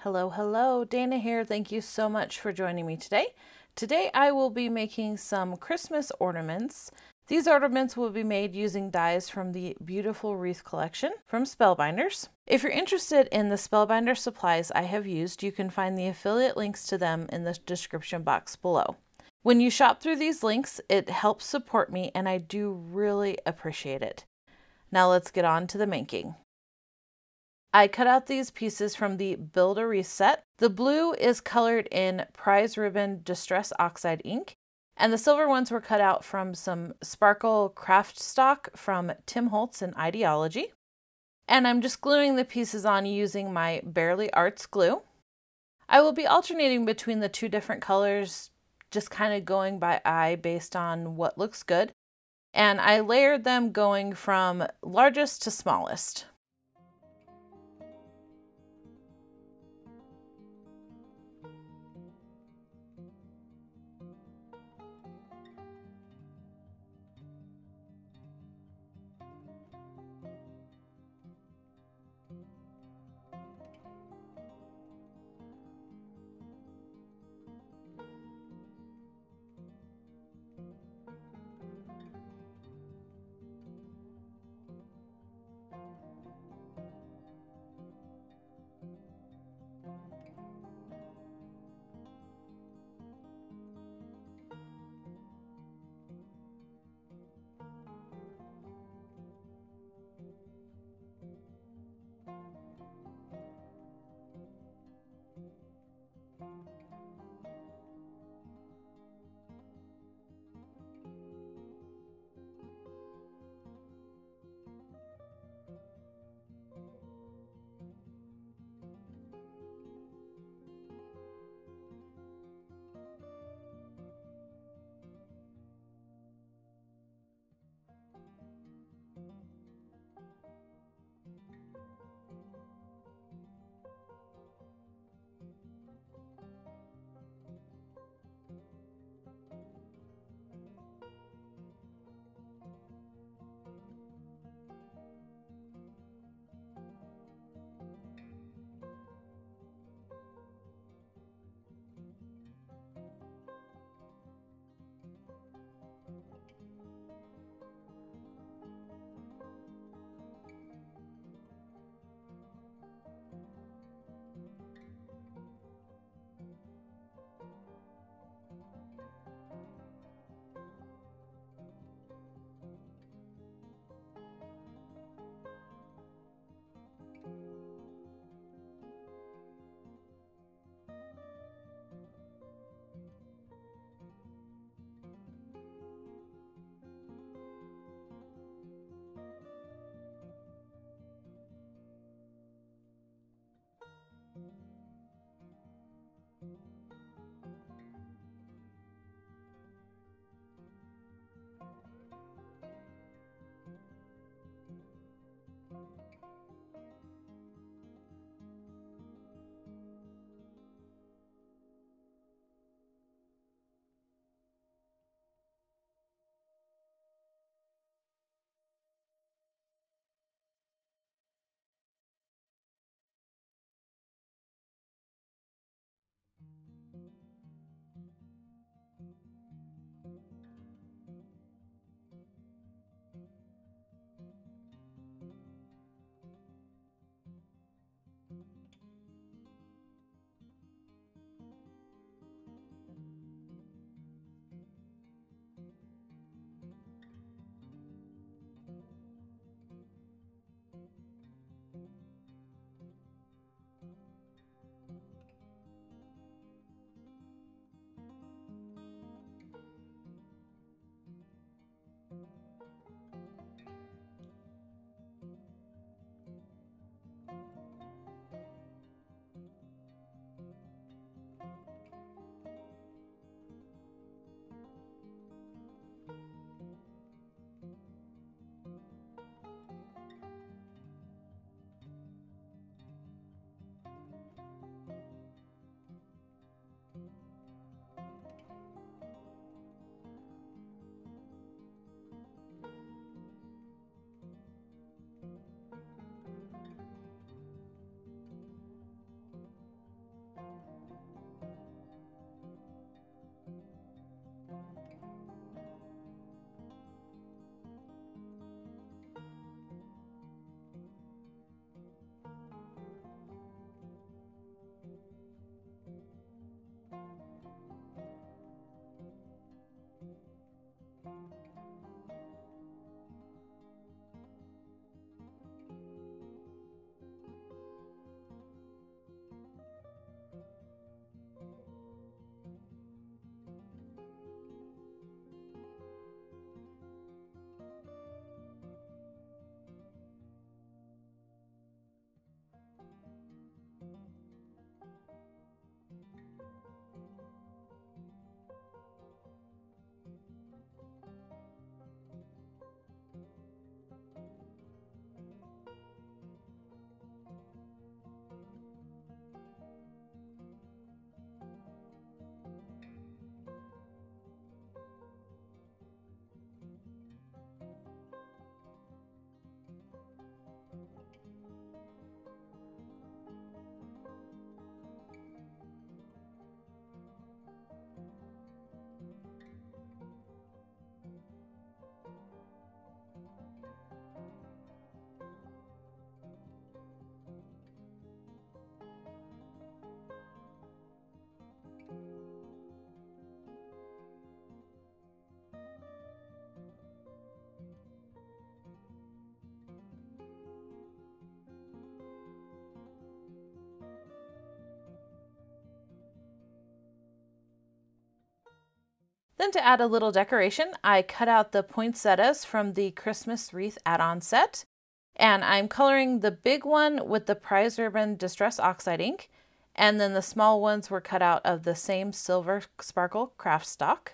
Hello, hello, Dana here. Thank you so much for joining me today. Today I will be making some Christmas ornaments. These ornaments will be made using dies from the Beautiful Wreath collection from Spellbinders. If you're interested in the Spellbinder supplies I have used, you can find the affiliate links to them in the description box below. When you shop through these links, it helps support me and I do really appreciate it. Now let's get on to the making. I cut out these pieces from the Build a Wreath set. The blue is colored in Prize Ribbon Distress Oxide ink, and the silver ones were cut out from some Sparkle Craft Stock from Tim Holtz and Ideology. And I'm just gluing the pieces on using my Barely Arts glue. I will be alternating between the two different colors, just kind of going by eye based on what looks good. And I layered them going from largest to smallest. Then to add a little decoration, I cut out the poinsettias from the Christmas wreath add-on set, and I'm coloring the big one with the Prize Ribbon Distress Oxide ink, and then the small ones were cut out of the same Silver Sparkle craft stock.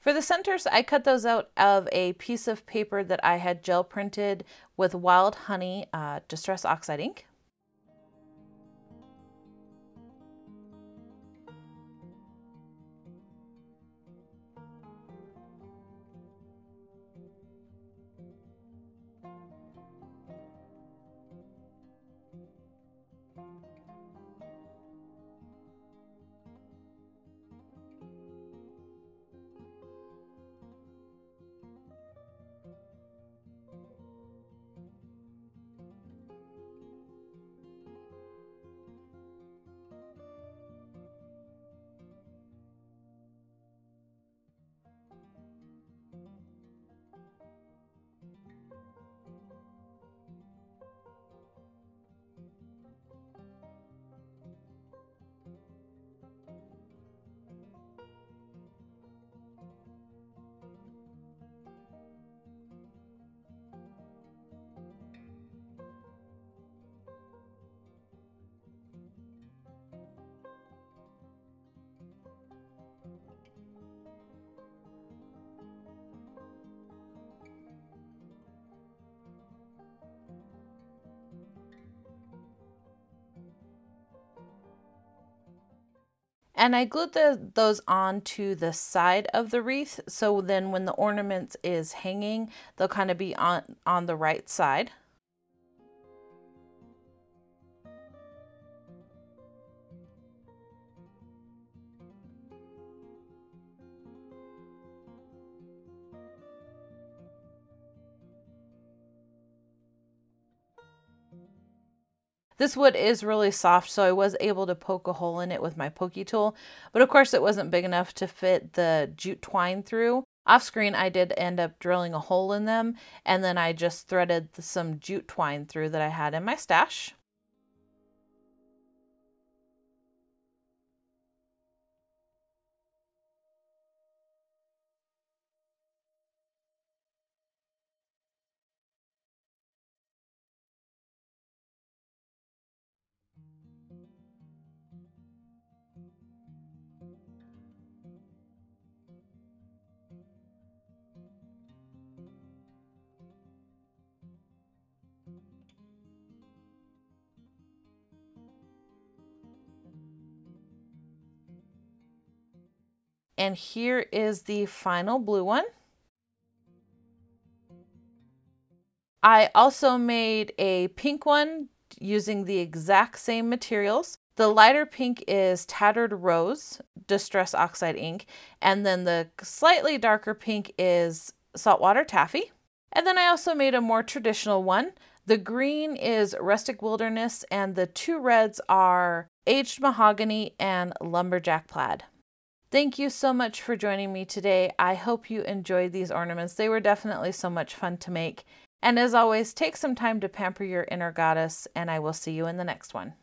For the centers, I cut those out of a piece of paper that I had gel printed with Wild Honey Distress Oxide ink. And I glued those onto the side of the wreath, so then when the ornament is hanging, they'll kind of be on the right side. This wood is really soft, so I was able to poke a hole in it with my pokey tool, but of course it wasn't big enough to fit the jute twine through. Off screen, I did end up drilling a hole in them, and then I just threaded some jute twine through that I had in my stash. And here is the final blue one. I also made a pink one using the exact same materials. The lighter pink is Tattered Rose Distress Oxide ink, and then the slightly darker pink is Saltwater Taffy. And then I also made a more traditional one. The green is Rustic Wilderness, and the two reds are Aged Mahogany and Lumberjack Plaid. Thank you so much for joining me today. I hope you enjoyed these ornaments. They were definitely so much fun to make. And as always, take some time to pamper your inner goddess, and I will see you in the next one.